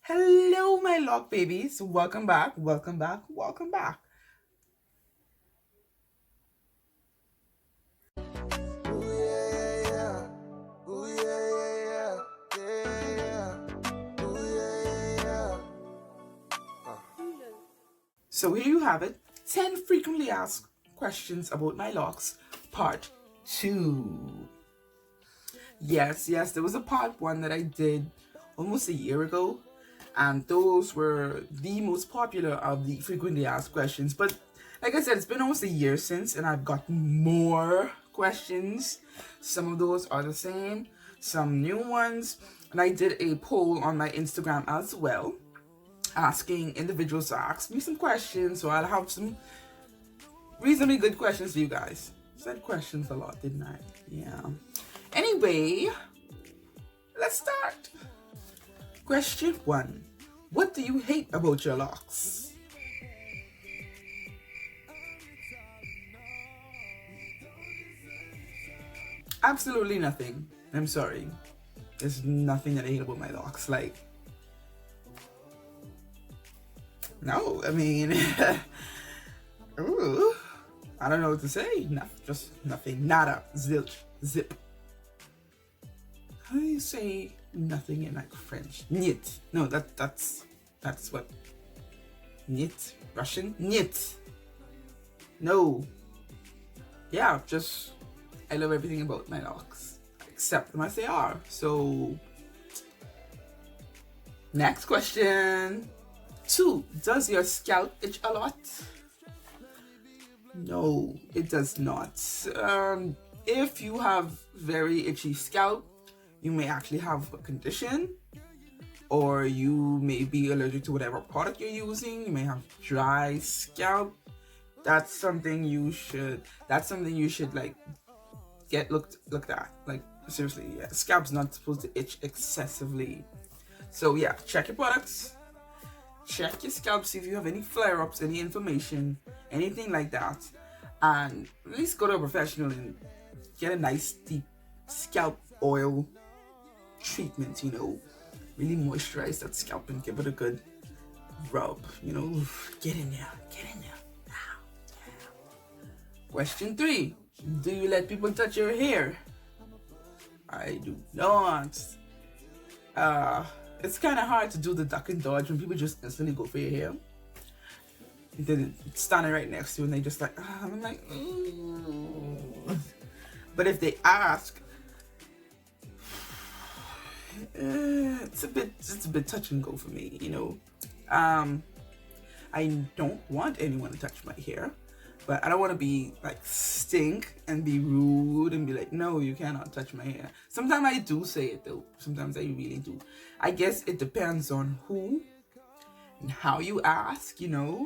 Hello, my lock babies. Welcome back, welcome back, welcome back. So here you have it, 10 frequently asked questions about my locks, part 2. Yes, there was a part 1 that I did almost a year ago, and those were the most popular of the frequently asked questions. But like I said, it's been almost a year since, and I've got more questions. Some of those are the same, some new ones, and I did a poll on my Instagram as well, asking individuals to ask me some questions, so I'll have some reasonably good questions for you guys. Said questions a lot, didn't I? Yeah. Anyway, let's start. Question 1. What do you hate about your locks? Absolutely nothing. I'm sorry. There's nothing that I hate about my locks. Like, no, I mean, ooh, I don't know what to say. No, just nothing. Nada. Zilch. Zip. How do you say nothing in like French? Niet. No, that's what. Niet. Russian? Niet. No. Yeah, just I love everything about my locks, except them as they are. So, next question. 2. Does your scalp itch a lot? No, it does not. If you have very itchy scalp, you may actually have a condition, or you may be allergic to whatever product you're using. You may have dry scalp. That's something you should like get looked at. Like, seriously, yeah. Scalp's not supposed to itch excessively. So yeah, check your products. Check your scalp, see if you have any flare-ups, any inflammation, anything like that, and at least go to a professional and get a nice deep scalp oil treatment. Really moisturize that scalp and give it a good rub. Get in there. Question 3. Do you let people touch your hair? I do not. It's kind of hard to do the duck and dodge when people just instantly go for your hair. Then standing right next to you and they just like, I'm like, ooh. But if they ask, it's a bit touch and go for me, I don't want anyone to touch my hair, but I don't want to be like stink and be rude and be like, no, you cannot touch my hair. Sometimes I do say it though. Sometimes I really do. I guess it depends on who and how you ask,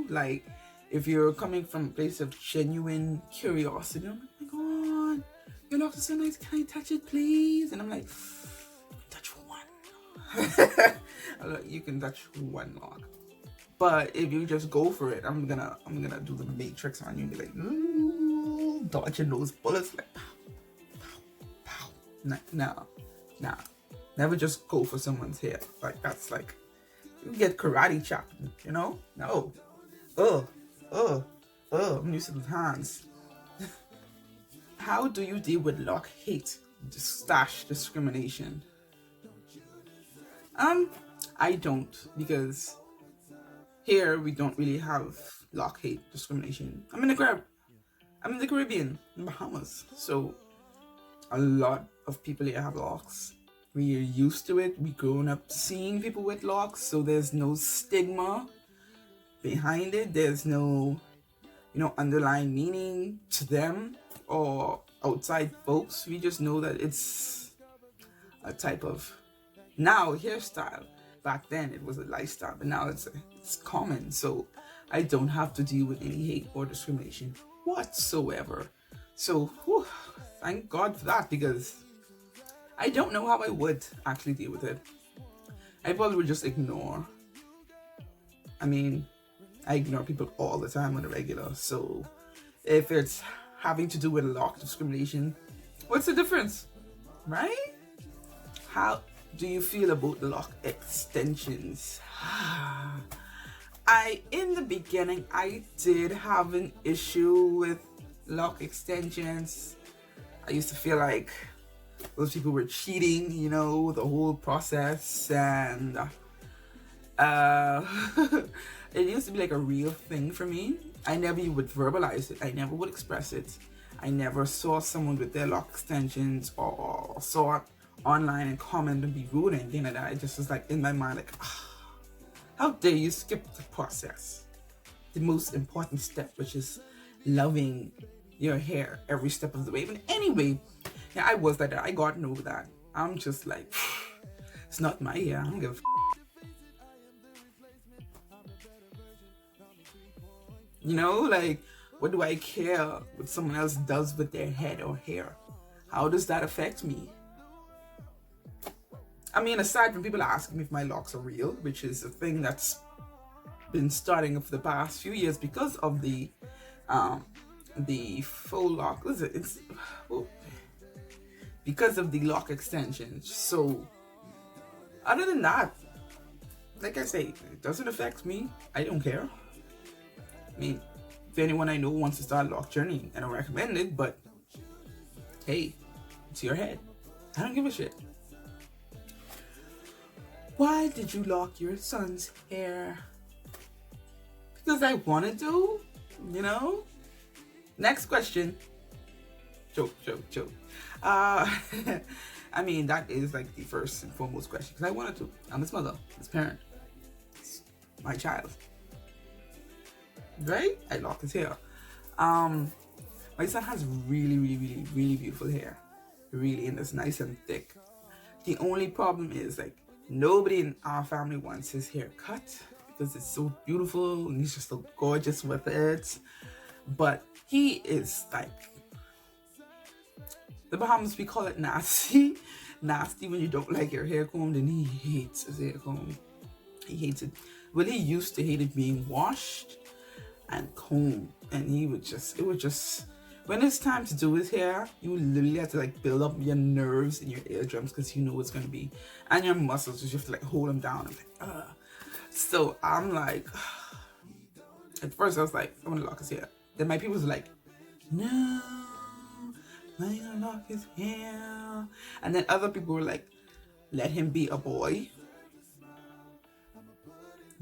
like if you're coming from a place of genuine curiosity, I'm like, oh my god, your locks are so nice, can I touch it please? And I'm like, touch one. You can touch one lock. But if you just go for it, I'm gonna do the Matrix on you and be like, ooh, dodging those bullets, like pow, pow, pow. Nah. Never just go for someone's hair. Like, that's like, you get karate chopped, No. I'm used to the hands. How do you deal with lock hate, stash discrimination? I don't, because here we don't really have lock hate discrimination. I'm in the Caribbean, in Bahamas, so a lot of people here have locks. We're used to it. We grown up seeing people with locks, so there's no stigma behind it. There's no, underlying meaning to them or outside folks. We just know that it's a type of now hairstyle. Back then it was a lifestyle, but now it's common. So I don't have to deal with any hate or discrimination whatsoever. So thank God for that, because I don't know how I would actually deal with it. I probably would just ignore. I mean, I ignore people all the time on the regular. So if it's having to do with lock discrimination, what's the difference? Right? How do you feel about lock extensions? In the beginning, I did have an issue with lock extensions. I used to feel like those people were cheating, you know, the whole process, and it used to be like a real thing for me. I never would verbalize it. I never would express it. I never saw someone with their lock extensions or saw it online and comment and be rude and anything like that. It just was like in my mind, like, how dare you skip the process? The most important step, which is loving your hair every step of the way. But anyway, yeah, I was like that. I gotten over that. I'm just like, it's not my hair. I don't give a you know, like, what do I care what someone else does with their head or hair? How does that affect me? I mean, aside from people asking me if my locks are real, which is a thing that's been starting for the past few years because of the faux lock. Because of the lock extensions. So, other than that, like I say, it doesn't affect me. I don't care. I mean, if anyone I know wants to start a lock journey, I don't recommend it, but hey, it's your head. I don't give a shit. Why did you lock your son's hair? Because I wanted to, you know? Next question. Joke. I mean, that is like the first and foremost question, because I wanted to. I'm his mother, his parent. It's my child. Right? I lock his hair. My son has really beautiful hair. Really, and it's nice and thick. The only problem is, like, nobody in our family wants his hair cut because it's so beautiful and he's just so gorgeous with it. But he is like, the Bahamas, we call it nasty. Nasty when you don't like your hair combed, and he hates his hair combed. He hates it. Well, he used to hate it being washed and combed, and it would just, when it's time to do his hair, you literally have to like build up your nerves and your eardrums, because you know it's gonna be, and your muscles, you have to like hold them down. I'm like, So I'm like, at first I was like, I want to lock his hair. Then my people was like, no, I'm gonna lock his hair. And then other people were like, let him be a boy.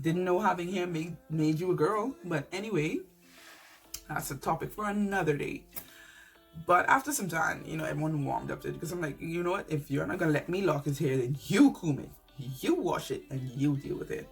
Didn't know having hair made you a girl. But anyway, that's a topic for another day. But after some time, you know, everyone warmed up to it, because I'm like, you know what? If you're not gonna let me lock his hair, then you comb it, you wash it, and you deal with it.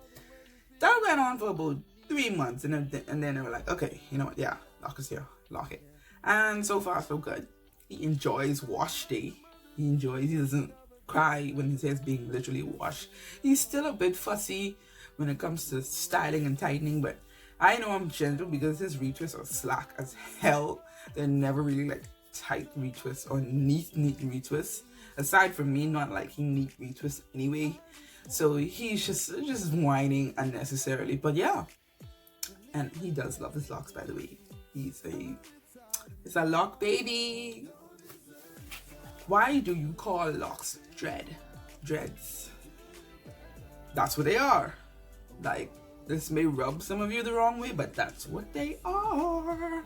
That went on for about 3 months, and then they were like, okay, you know what? Yeah, lock his hair, lock it. And so far, so good. He enjoys wash day. He doesn't cry when his hair's being literally washed. He's still a bit fussy when it comes to styling and tightening, but I know I'm gentle because his retwists are slack as hell. They're never really like tight retwists or neat retwists. Aside from me not liking neat retwists anyway. So he's just whining unnecessarily. But yeah. And he does love his locks, by the way. It's a lock baby. Why do you call locks dreads? That's what they are. Like, this may rub some of you the wrong way, but that's what they are.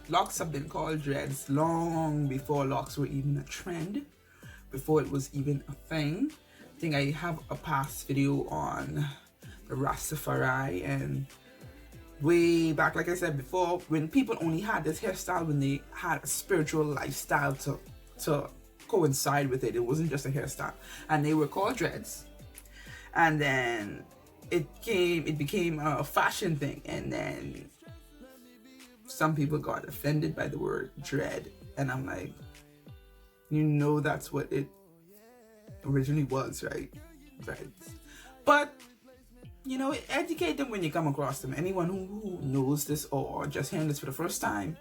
Locks have been called dreads long before locks were even a trend, before it was even a thing. I think I have a past video on the Rastafari, and way back, like I said before, when people only had this hairstyle when they had a spiritual lifestyle to coincide with it. It wasn't just a hairstyle, and they were called dreads. And then it became a fashion thing, and then some people got offended by the word dread, and I'm like, you know, that's what it originally was, right? Dreads. But you know, educate them when you come across them. Anyone who knows this or just hearing this for the first time,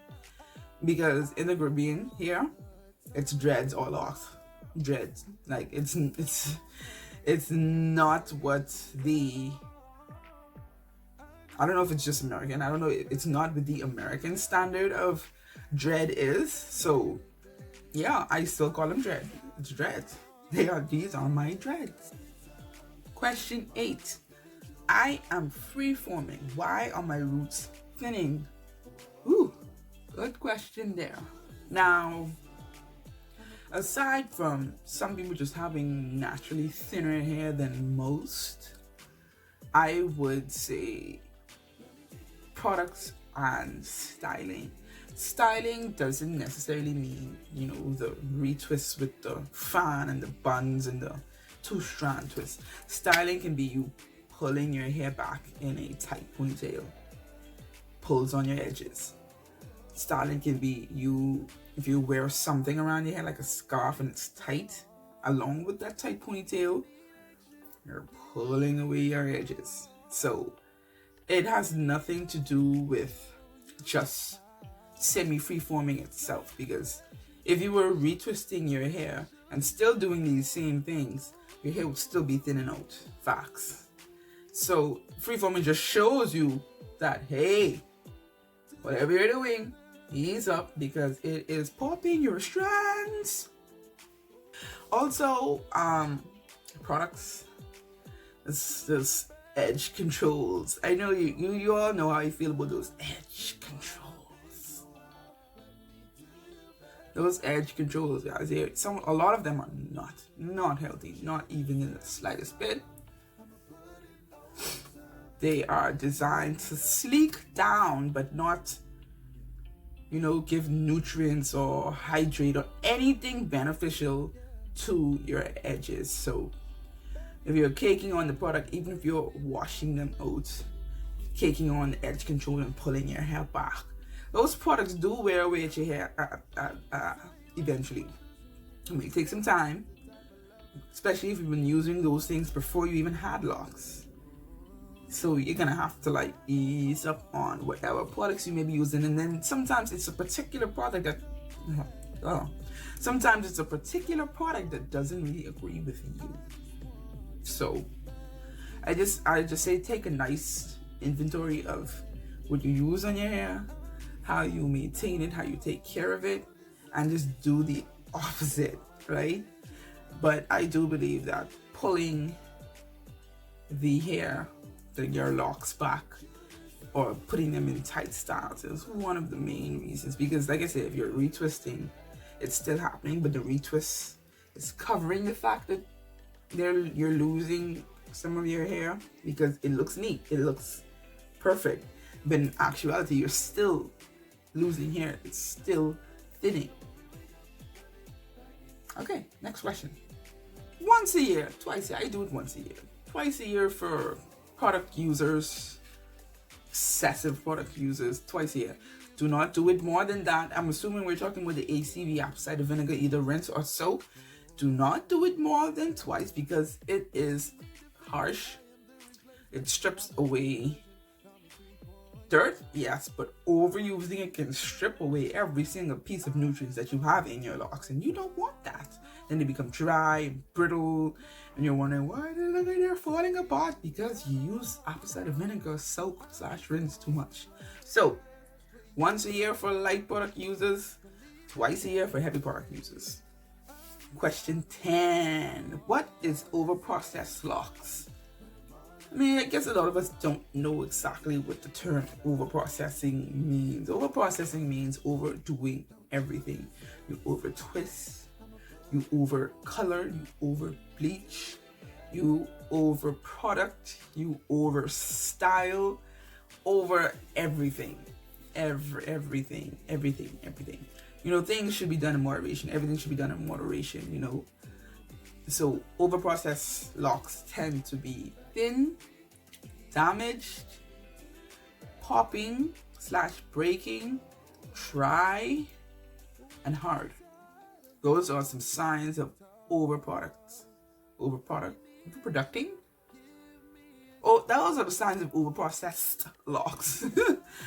because in the Caribbean here, it's dreads or locks. Dreads, like it's not what the, I don't know if it's just American. I don't know. It's not what the American standard of dread is. So yeah, I still call them dread. It's dreads. These are my dreads. Question 8. I am freeforming. Why are my roots thinning? Ooh, good question there. Now, aside from some people just having naturally thinner hair than most, I would say products and styling. Styling doesn't necessarily mean, the retwists with the fan and the buns and the two-strand twist. Styling can be you pulling your hair back in a tight ponytail, pulls on your edges. Styling can be you, if you wear something around your hair like a scarf and it's tight, along with that tight ponytail, you're pulling away your edges. So it has nothing to do with just semi-freeforming itself, because if you were retwisting your hair and still doing these same things, your hair would still be thinning out. Facts. So freeforming just shows you that, hey, whatever you're doing, ease up, because it is popping your strands. Also, products, this edge controls. I know you all know how you feel about those edge controls. Those edge controls, guys, a lot of them are not healthy, not even in the slightest bit. They are designed to sleek down, but not, give nutrients or hydrate or anything beneficial to your edges. So if you're caking on the product, even if you're washing them out, caking on the edge control and pulling your hair back, those products do wear away at your hair eventually. It may take some time, especially if you've been using those things before you even had locks. So you're gonna have to ease up on whatever products you may be using, and then sometimes it's a particular product that doesn't really agree with you. So I just say take a nice inventory of what you use on your hair, how you maintain it, how you take care of it, and just do the opposite, right? But I do believe that pulling the hair, your locks back, or putting them in tight styles is one of the main reasons. Because like I said, if you're retwisting, it's still happening, but the retwist is covering the fact that you're losing some of your hair, because it looks neat, it looks perfect, but in actuality you're still losing hair, it's still thinning. Okay, next question. Once a year, twice a year. I do it once a year. Twice a year for product users, excessive product users, twice a year. Do not do it more than that. I'm assuming we're talking with the ACV, apple cider vinegar, either rinse or soak. Do not do it more than twice, because it is harsh. It strips away dirt, yes, but overusing it can strip away every single piece of nutrients that you have in your locks, and you don't want that. Then they become dry and brittle, and you're wondering why they're falling apart, because you use apple cider vinegar, soak / rinse too much. So once a year for light product users, twice a year for heavy product users. Question 10. What is overprocessed locks? I guess a lot of us don't know exactly what the term overprocessing means. Overprocessing means overdoing everything. You over twist, you over color, you over bleach, you over product, you over style, over everything. Everything. Things should be done in moderation. Everything should be done in moderation, So overprocessed locks tend to be thin, damaged, popping / breaking, dry, and hard. Those are some signs of overproducting. Oh, those are the signs of overprocessed locks.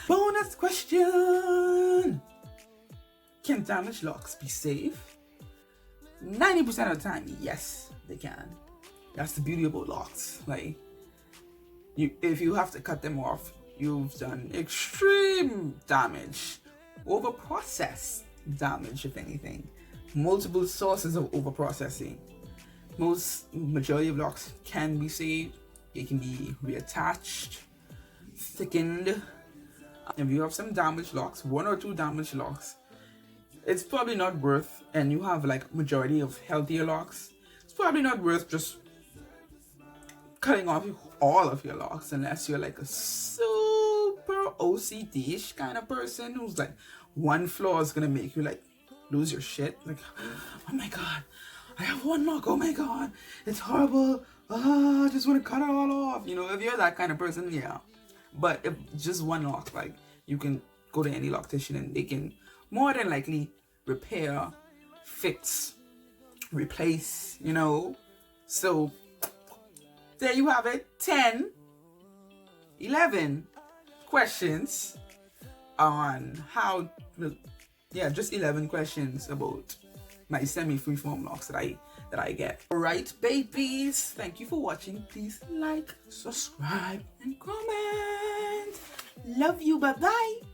Bonus question. Can damaged locks be saved? 90% of the time, yes, they can. That's the beauty about locks. If you have to cut them off, you've done extreme damage. Overprocessed damage, if anything. Multiple sources of overprocessing. majority of locks can be saved. They can be reattached, thickened. If you have some damaged locks, 1 or 2 damaged locks, it's probably not worth, and you have like majority of healthier locks, it's probably not worth just cutting off all of your locks unless you're like a super OCD-ish kind of person who's like one flaw is gonna make you like lose your shit. Like, oh my god, I have one lock, oh my god, it's horrible, I just want to cut it all off. You know, if you're that kind of person, yeah. But if just one lock, like, you can go to any loctician and they can more than likely repair, fix, replace, you know. So there you have it. 11 questions on how, just 11 questions about my semi-freeform locks that I get. Alright, babies, thank you for watching. Please like, subscribe, and comment. Love you, bye-bye.